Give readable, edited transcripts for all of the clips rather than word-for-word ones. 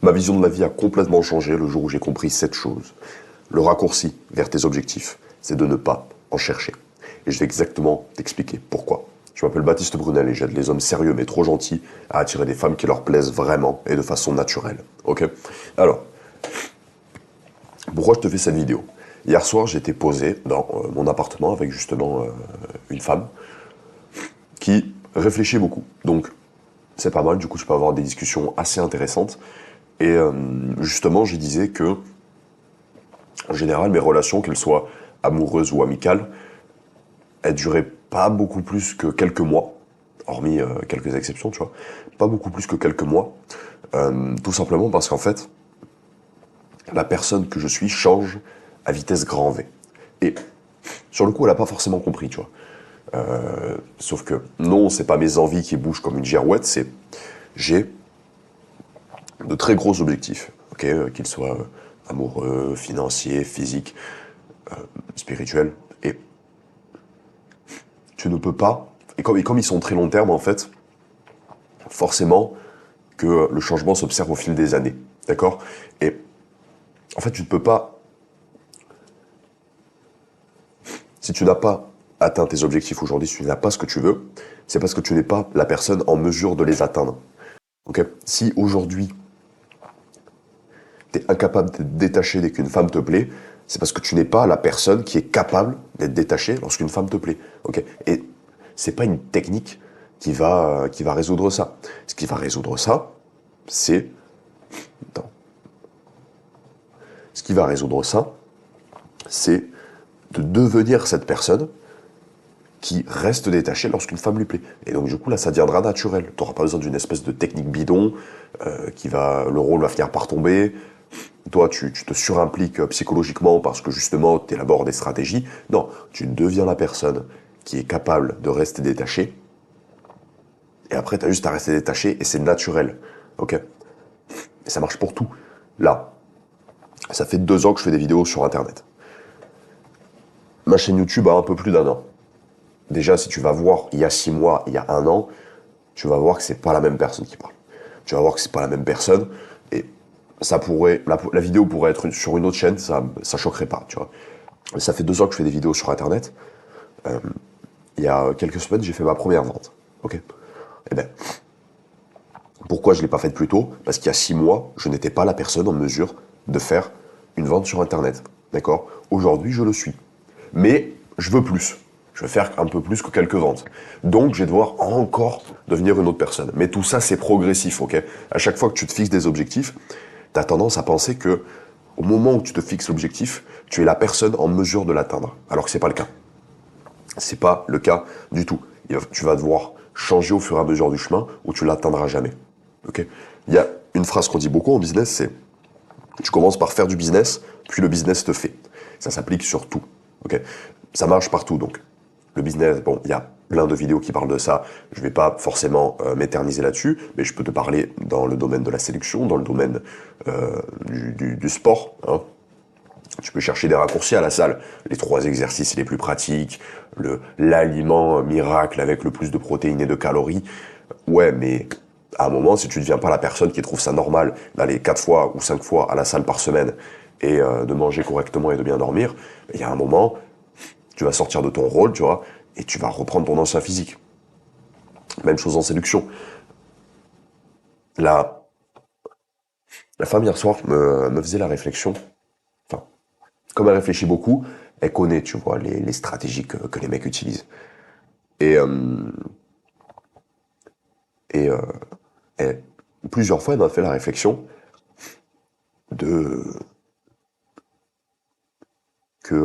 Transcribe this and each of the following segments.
Ma vision de la vie a complètement changé le jour où j'ai compris cette chose. Le raccourci vers tes objectifs, c'est de ne pas en chercher. Et je vais exactement t'expliquer pourquoi. Je m'appelle Baptiste Brunel et j'aide les hommes sérieux mais trop gentils à attirer des femmes qui leur plaisent vraiment et de façon naturelle. Ok? Alors, pourquoi je te fais cette vidéo? Hier soir, j'étais posé dans mon appartement avec justement une femme qui réfléchit beaucoup. Donc, c'est pas mal, du coup, je peux avoir des discussions assez intéressantes. Et justement, je disais que, en général, mes relations, qu'elles soient amoureuses ou amicales, elles duraient pas beaucoup plus que quelques mois, hormis quelques exceptions, tu vois. Pas beaucoup plus que quelques mois. Tout simplement parce qu'en fait, la personne que je suis change à vitesse grand V. Et sur le coup, elle n'a pas forcément compris, tu vois. Sauf que non, c'est pas mes envies qui bougent comme une girouette, c'est j'ai de très gros objectifs, ok, qu'ils soient amoureux, financiers, physiques, spirituels. Et tu ne peux pas, et comme ils sont très long terme en fait, forcément que le changement s'observe au fil des années, d'accord? Et en fait, tu ne peux pas, si tu n'as pas atteint tes objectifs aujourd'hui, si tu n'as pas ce que tu veux, c'est parce que tu n'es pas la personne en mesure de les atteindre. Ok? Si aujourd'hui, tu es incapable d'être détaché dès qu'une femme te plaît, c'est parce que tu n'es pas la personne qui est capable d'être détachée lorsqu'une femme te plaît. Ok? Et c'est pas une technique qui va résoudre ça. Ce qui va résoudre ça, c'est... Attends. Ce qui va résoudre ça, c'est de devenir cette personne qui reste détachée lorsqu'une femme lui plaît. Et donc du coup là ça deviendra naturel. Tu n'auras pas besoin d'une espèce de technique bidon le rôle va finir par tomber. Toi tu te surimpliques psychologiquement parce que justement tu élabores des stratégies. Non, tu deviens la personne qui est capable de rester détachée. Et après tu as juste à rester détaché et c'est naturel. Ok? Et ça marche pour tout. Là, ça fait 2 ans que je fais des vidéos sur internet. Ma chaîne YouTube a un peu plus d'1 an. Déjà, si tu vas voir il y a 6 mois, il y a 1 an, tu vas voir que c'est pas la même personne qui parle. Tu vas voir que c'est pas la même personne et ça pourrait, la vidéo pourrait être sur une autre chaîne, ça choquerait pas, tu vois. Ça fait 2 ans que je fais des vidéos sur internet. Il y a quelques semaines, j'ai fait ma première vente. Ok. Eh ben, pourquoi je l'ai pas faite plus tôt? Parce qu'il y a 6 mois, je n'étais pas la personne en mesure de faire une vente sur internet. D'accord? Aujourd'hui, je le suis. Mais je veux plus. Je veux faire un peu plus que quelques ventes. Donc, je vais devoir encore devenir une autre personne. Mais tout ça, c'est progressif, ok? À chaque fois que tu te fixes des objectifs, tu as tendance à penser que au moment où tu te fixes l'objectif, tu es la personne en mesure de l'atteindre. Alors que c'est pas le cas. C'est pas le cas du tout. Tu vas devoir changer au fur et à mesure du chemin où tu l'atteindras jamais. Ok? Il y a une phrase qu'on dit beaucoup en business, c'est tu commences par faire du business, puis le business te fait. Ça s'applique sur tout. Ok? Ça marche partout donc. Le business, bon, il y a plein de vidéos qui parlent de ça. Je vais pas forcément m'éterniser là-dessus, mais je peux te parler dans le domaine de la séduction, dans le domaine du sport. Hein. Tu peux chercher des raccourcis à la salle. Les 3 exercices les plus pratiques, l'aliment miracle avec le plus de protéines et de calories. Ouais, mais à un moment, si tu ne deviens pas la personne qui trouve ça normal d'aller 4 fois ou 5 fois à la salle par semaine et de manger correctement et de bien dormir, il y a un moment, tu vas sortir de ton rôle, tu vois, et tu vas reprendre ton ancien physique. Même chose en séduction. La femme hier soir me faisait la réflexion, enfin, comme elle réfléchit beaucoup, elle connaît, tu vois, les stratégies que les mecs utilisent. Et, et, euh, et plusieurs fois, elle m'a fait la réflexion de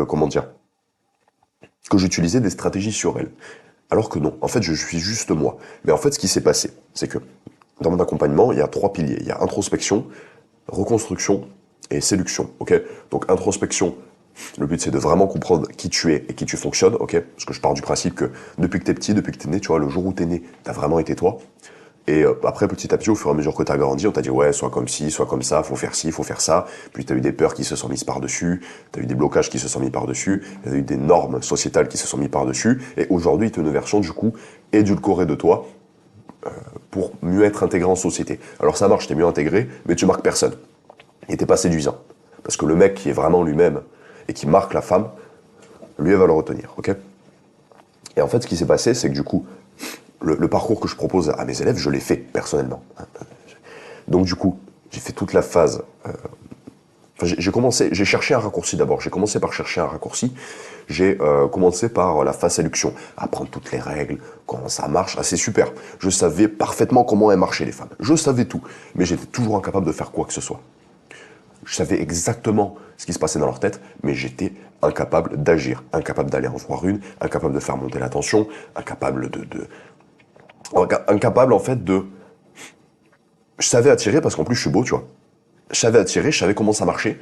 comment dire, que j'utilisais des stratégies sur elle. Alors que non, en fait, je suis juste moi. Mais en fait, ce qui s'est passé, c'est que dans mon accompagnement, il y a 3 piliers. Il y a introspection, reconstruction et séduction. Ok? Donc introspection, le but c'est de vraiment comprendre qui tu es et qui tu fonctionnes. Ok? Parce que je pars du principe que depuis que t'es petit, depuis que t'es né, tu vois, le jour où t'es né, t'as vraiment été toi. Et après, petit à petit, au fur et à mesure que t'as grandi, on t'a dit ouais, sois comme ci, sois comme ça, faut faire ci, faut faire ça. Puis t'as eu des peurs qui se sont mises par-dessus, t'as eu des blocages qui se sont mis par-dessus, t'as eu des normes sociétales qui se sont mis par-dessus. Et aujourd'hui, t'as une version du coup édulcorée de toi, pour mieux être intégré en société. Alors ça marche, t'es mieux intégré, mais tu marques personne. Et t'es pas séduisant. Parce que le mec qui est vraiment lui-même et qui marque la femme, lui, elle va le retenir, ok? Et en fait, ce qui s'est passé, c'est que du coup, le parcours que je propose à mes élèves, je l'ai fait personnellement. Donc du coup, j'ai fait toute la phase. Enfin, j'ai cherché un raccourci d'abord. J'ai commencé par chercher un raccourci. J'ai commencé par la phase séduction, apprendre toutes les règles, comment ça marche. Ah, c'est super. Je savais parfaitement comment elles marchaient les femmes. Je savais tout, mais j'étais toujours incapable de faire quoi que ce soit. Je savais exactement ce qui se passait dans leur tête, mais j'étais incapable d'agir, incapable d'aller en voir une, incapable de faire monter la tension, incapable en fait de. Je savais attirer parce qu'en plus je suis beau, tu vois. Je savais attirer, je savais comment ça marchait,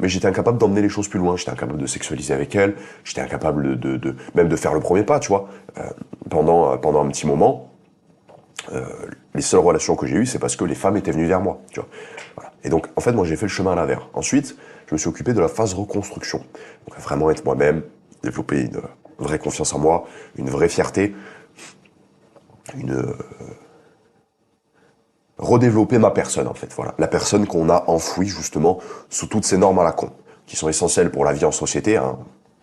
mais j'étais incapable d'emmener les choses plus loin. J'étais incapable de sexualiser avec elle, j'étais incapable même de faire le premier pas, tu vois. Pendant un petit moment, les seules relations que j'ai eues, c'est parce que les femmes étaient venues vers moi, tu vois. Voilà. Et donc, en fait, moi, j'ai fait le chemin à l'inverse. Ensuite, je me suis occupé de la phase reconstruction. Donc, vraiment être moi-même, développer une vraie confiance en moi, une vraie fierté, redévelopper ma personne, en fait. Voilà. La personne qu'on a enfouie, justement, sous toutes ces normes à la con, qui sont essentielles pour la vie en société, hein,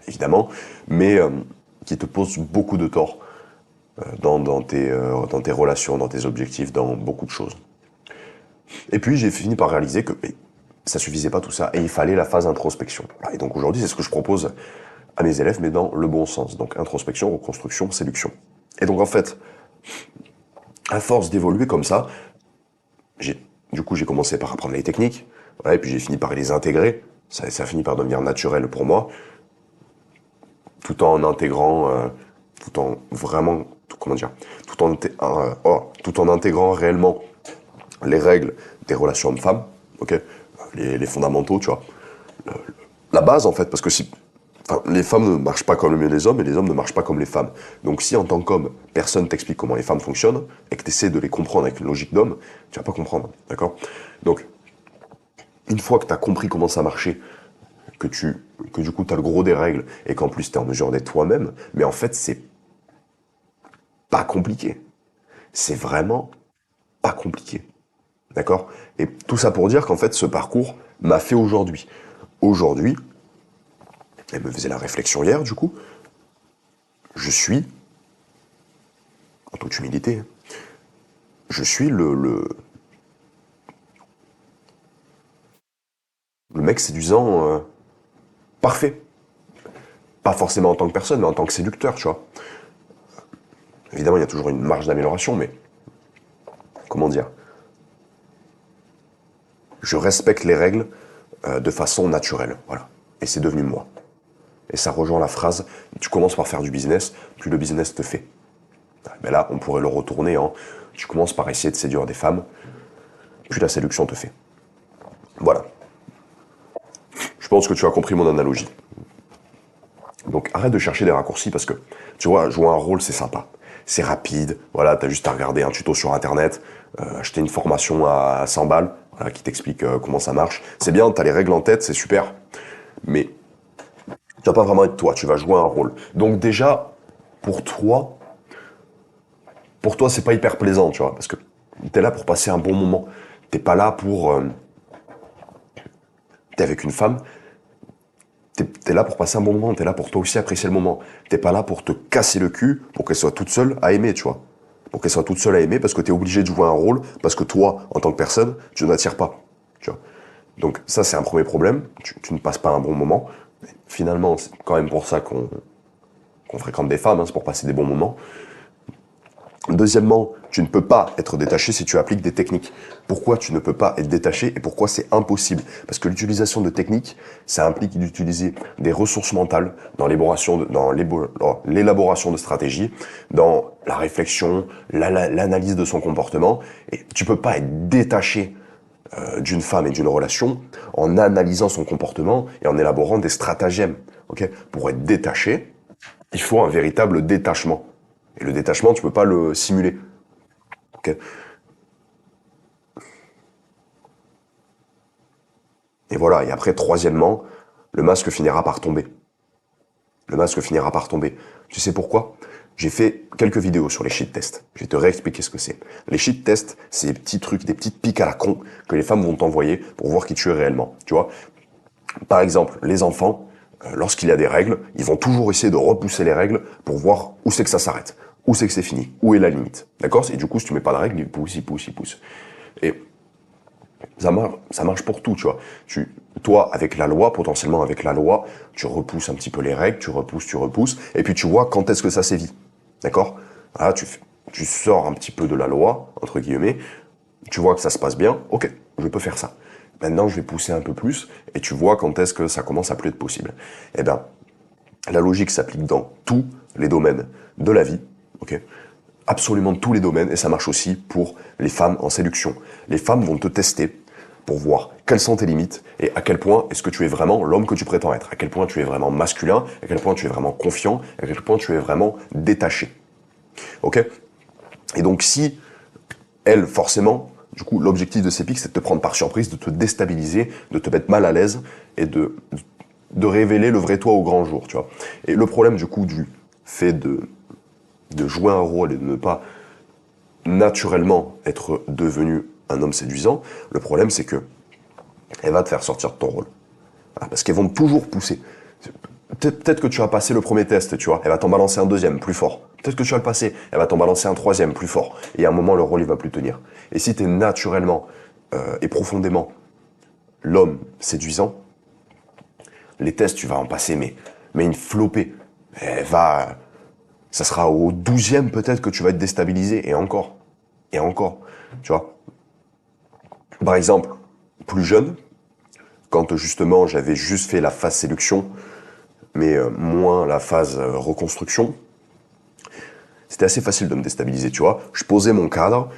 évidemment, mais qui te posent beaucoup de tort dans tes relations, dans tes objectifs, dans beaucoup de choses. Et puis j'ai fini par réaliser que ça suffisait pas tout ça, et il fallait la phase introspection. Et donc aujourd'hui, c'est ce que je propose à mes élèves, mais dans le bon sens. Donc introspection, reconstruction, séduction. Et donc en fait, à force d'évoluer comme ça, du coup j'ai commencé par apprendre les techniques, voilà, et puis j'ai fini par les intégrer. Ça a fini par devenir naturel pour moi, tout en intégrant, tout en vraiment, comment dire, tout en intégrant réellement les règles des relations hommes-femmes, ok, les fondamentaux, tu vois, la base en fait, parce que si, enfin, les femmes ne marchent pas comme les hommes et les hommes ne marchent pas comme les femmes. Donc si en tant qu'homme, personne t'explique comment les femmes fonctionnent et que tu essaies de les comprendre avec une logique d'homme, tu vas pas comprendre, d'accord? Donc, une fois que tu as compris comment ça marchait, que du coup tu as le gros des règles et qu'en plus tu es en mesure d'être toi-même, mais en fait c'est pas compliqué. C'est vraiment pas compliqué. D'accord? Et tout ça pour dire qu'en fait, ce parcours m'a fait aujourd'hui. Aujourd'hui, elle me faisait la réflexion hier, du coup, je suis, en toute humilité, je suis le mec séduisant parfait. Pas forcément en tant que personne, mais en tant que séducteur, tu vois. Évidemment, il y a toujours une marge d'amélioration, mais comment dire? Je respecte les règles de façon naturelle, voilà. Et c'est devenu moi. Et ça rejoint la phrase, tu commences par faire du business, puis le business te fait. Mais là, on pourrait le retourner en, tu commences par essayer de séduire des femmes, puis la séduction te fait. Voilà. Je pense que tu as compris mon analogie. Donc arrête de chercher des raccourcis parce que, tu vois, jouer un rôle, c'est sympa. C'est rapide, voilà, t'as juste à regarder un tuto sur Internet, acheter une formation à 100 balles, voilà, qui t'explique comment ça marche. C'est bien, t'as les règles en tête, c'est super, mais tu vas pas vraiment être toi, tu vas jouer un rôle. Donc déjà, pour toi, c'est pas hyper plaisant, tu vois, parce que t'es là pour passer un bon moment. T'es pas là pour... t'es avec une femme, t'es là pour passer un bon moment, t'es là pour toi aussi apprécier le moment. T'es pas là pour te casser le cul pour qu'elle soit toute seule à aimer, tu vois. Pour qu'elle soit toute seule à aimer parce que t'es obligé de jouer un rôle, parce que toi, en tant que personne, tu n'attires pas, tu vois. Donc ça, c'est un premier problème, tu ne passes pas un bon moment. Finalement, c'est quand même pour ça qu'on fréquente des femmes, hein, c'est pour passer des bons moments. Deuxièmement, tu ne peux pas être détaché si tu appliques des techniques. Pourquoi tu ne peux pas être détaché et pourquoi c'est impossible? Parce que l'utilisation de techniques, ça implique d'utiliser des ressources mentales dans l'élaboration de stratégies, dans la réflexion, l'analyse de son comportement. Et tu peux pas être détaché d'une femme et d'une relation en analysant son comportement et en élaborant des stratagèmes. Okay? Pour être détaché, il faut un véritable détachement. Et le détachement, tu peux pas le simuler. Okay. Et voilà. Et après, troisièmement, le masque finira par tomber. Le masque finira par tomber. Tu sais pourquoi? J'ai fait quelques vidéos sur les shit tests. Je vais te réexpliquer ce que c'est. Les shit tests, c'est des petits trucs, des petites piques à la con que les femmes vont t'envoyer pour voir qui tu es réellement. Tu vois, par exemple, les enfants, lorsqu'il y a des règles, ils vont toujours essayer de repousser les règles pour voir où c'est que ça s'arrête, où c'est que c'est fini, où est la limite. D'accord? Et du coup, si tu mets pas de règles, ils poussent, ils poussent, ils poussent. Et ça marche pour tout, tu vois. Toi, avec la loi, potentiellement avec la loi, tu repousses un petit peu les règles, tu repousses, et puis tu vois quand est-ce que ça sévit. D'accord? Voilà, tu sors un petit peu de la loi, entre guillemets, tu vois que ça se passe bien, ok, je peux faire ça. Maintenant, je vais pousser un peu plus, et tu vois quand est-ce que ça commence à plus être possible. Eh bien, la logique s'applique dans tous les domaines de la vie, ok? Absolument tous les domaines, et ça marche aussi pour les femmes en séduction. Les femmes vont te tester pour voir quelles sont tes limites et à quel point est-ce que tu es vraiment l'homme que tu prétends être, à quel point tu es vraiment masculin, à quel point tu es vraiment confiant, à quel point tu es vraiment détaché. Ok? Et donc si elle, forcément, du coup, l'objectif de ces pics, c'est de te prendre par surprise, de te déstabiliser, de te mettre mal à l'aise et de révéler le vrai toi au grand jour, tu vois. Et le problème, du coup, du fait de jouer un rôle et de ne pas naturellement être devenu un homme séduisant, le problème, c'est que elle va te faire sortir de ton rôle. Voilà, parce qu'elles vont toujours pousser. Peut-être que tu vas passer le premier test, tu vois, elle va t'en balancer un deuxième, plus fort. Peut-être que tu vas le passer, elle va t'en balancer un troisième, plus fort. Et à un moment, le rôle, il va plus tenir. Et si tu es naturellement et profondément l'homme séduisant, les tests, tu vas en passer, mais une flopée. Ça sera au 12e peut-être que tu vas être déstabilisé, et encore. Et encore. Tu vois. Par exemple, plus jeune, quand justement j'avais juste fait la phase séduction, mais moins la phase reconstruction, c'était assez facile de me déstabiliser, tu vois. Je posais mon cadre,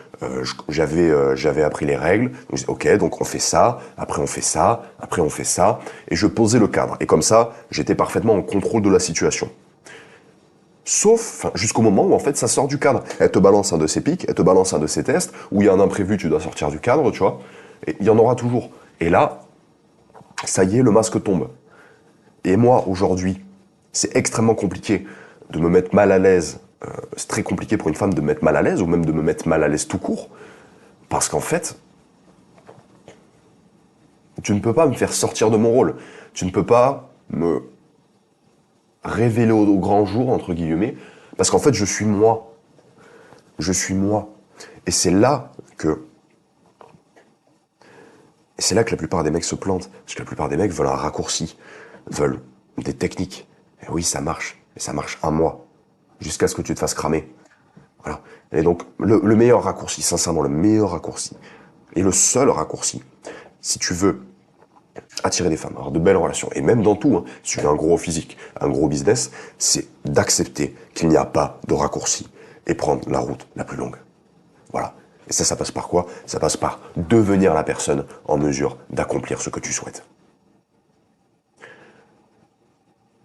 j'avais appris les règles, donc je disais, ok, donc on fait ça, après on fait ça, après on fait ça, et je posais le cadre. Et comme ça, j'étais parfaitement en contrôle de la situation. Sauf jusqu'au moment où en fait ça sort du cadre. Elle te balance un de ses pics, elle te balance un de ses tests, où il y a un imprévu, tu dois sortir du cadre, tu vois. Et il y en aura toujours. Et là, ça y est, le masque tombe. Et moi, aujourd'hui, c'est extrêmement compliqué de me mettre mal à l'aise. C'est très compliqué pour une femme de me mettre mal à l'aise, ou même de me mettre mal à l'aise tout court. Parce qu'en fait, tu ne peux pas me faire sortir de mon rôle. Tu ne peux pas me révéler au grand jour, entre guillemets, parce qu'en fait, je suis moi. Je suis moi. Et c'est là que... Et c'est là que la plupart des mecs se plantent. Parce que la plupart des mecs veulent un raccourci, veulent des techniques. Et oui, ça marche. Et ça marche un mois. Jusqu'à ce que tu te fasses cramer. Voilà. Et donc, le meilleur raccourci, sincèrement, le meilleur raccourci, et le seul raccourci, si tu veux attirer des femmes, avoir de belles relations, et même dans tout, hein, si tu veux un gros physique, un gros business, c'est d'accepter qu'il n'y a pas de raccourci et prendre la route la plus longue. Voilà. Et ça passe par quoi? Ça passe par devenir la personne en mesure d'accomplir ce que tu souhaites.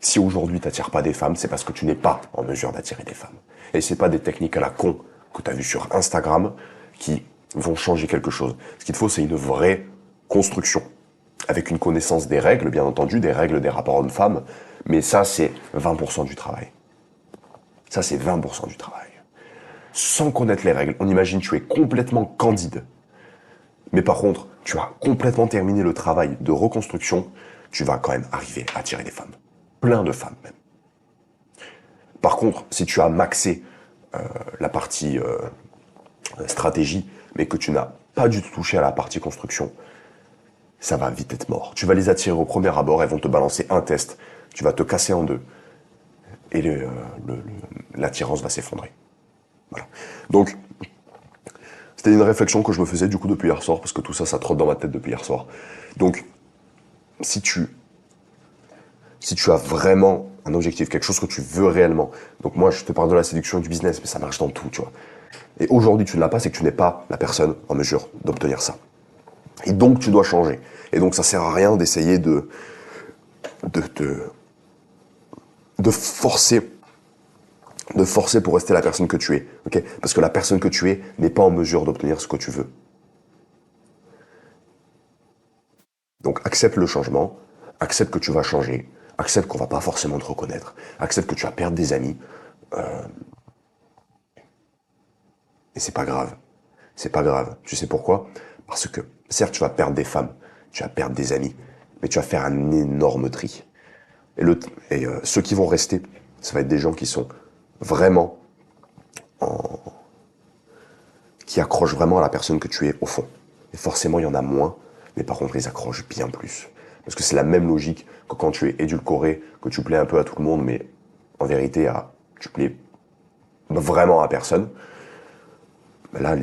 Si aujourd'hui tu n'attires pas des femmes, c'est parce que tu n'es pas en mesure d'attirer des femmes. Et c'est pas des techniques à la con que tu as vues sur Instagram qui vont changer quelque chose. Ce qu'il te faut, c'est une vraie construction. Avec une connaissance des règles, bien entendu, des règles des rapports hommes-femmes. Mais ça, c'est 20% du travail. Ça, c'est 20% du travail. Sans connaître les règles, on imagine que tu es complètement candide. Mais par contre, tu as complètement terminé le travail de reconstruction, tu vas quand même arriver à attirer des femmes. Plein de femmes même. Par contre, si tu as maxé la partie stratégie, mais que tu n'as pas du tout touché à la partie construction, ça va vite être mort. Tu vas les attirer au premier abord, elles vont te balancer un test, tu vas te casser en deux, et l'attirance va s'effondrer. Voilà. Donc, c'était une réflexion que je me faisais du coup depuis hier soir, parce que tout ça, ça trotte dans ma tête depuis hier soir. Donc, si tu as vraiment un objectif, quelque chose que tu veux réellement, donc moi je te parle de la séduction et du business, mais ça marche dans tout, tu vois. Et aujourd'hui tu ne l'as pas, c'est que tu n'es pas la personne en mesure d'obtenir ça. Et donc tu dois changer. Et donc ça sert à rien d'essayer de forcer pour rester la personne que tu es, ok? Parce que la personne que tu es n'est pas en mesure d'obtenir ce que tu veux. Donc accepte le changement, accepte que tu vas changer, accepte qu'on va pas forcément te reconnaître, accepte que tu vas perdre des amis, Et c'est pas grave. C'est pas grave. Tu sais pourquoi? Parce que, certes, tu vas perdre des femmes, tu vas perdre des amis, mais tu vas faire un énorme tri. Ceux qui vont rester, ça va être des gens qui sont vraiment, qui accrochent vraiment à la personne que tu es au fond. Et forcément, il y en a moins, mais par contre, ils accrochent bien plus. Parce que c'est la même logique que quand tu es édulcoré, que tu plais un peu à tout le monde, mais en vérité, tu plais vraiment à personne. Ben là,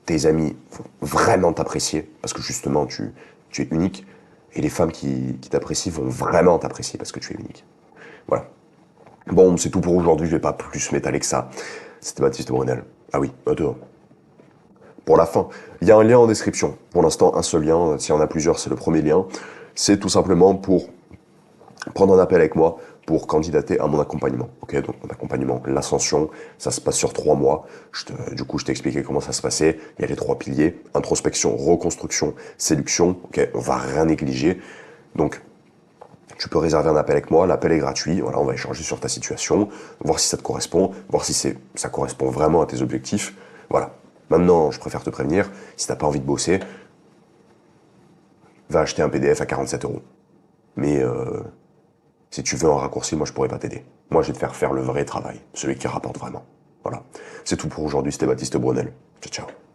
tes amis vont vraiment t'apprécier, parce que justement, tu es unique. Et les femmes qui t'apprécient vont vraiment t'apprécier parce que tu es unique. Voilà. Bon, c'est tout pour aujourd'hui, je vais pas plus m'étaler que ça. C'était Baptiste Brunel. Ah oui, attends. Pour la fin, il y a un lien en description. Pour l'instant, un seul lien. S'il y en a plusieurs, c'est le premier lien. C'est tout simplement pour prendre un appel avec moi pour candidater à mon accompagnement. Ok, donc mon accompagnement, l'ascension, ça se passe sur 3 mois. Du coup, je t'ai expliqué comment ça se passait. Il y a les 3 piliers: introspection, reconstruction, séduction. Ok, on va rien négliger. Donc, tu peux réserver un appel avec moi, l'appel est gratuit, voilà, on va échanger sur ta situation, voir si ça te correspond, voir si ça correspond vraiment à tes objectifs. Voilà. Maintenant, je préfère te prévenir, si t'as pas envie de bosser, va acheter un PDF à 47 euros. Mais si tu veux un raccourci, moi je pourrais pas t'aider. Moi je vais te faire faire le vrai travail, celui qui rapporte vraiment. Voilà. C'est tout pour aujourd'hui, c'était Baptiste Brunel. Ciao, ciao.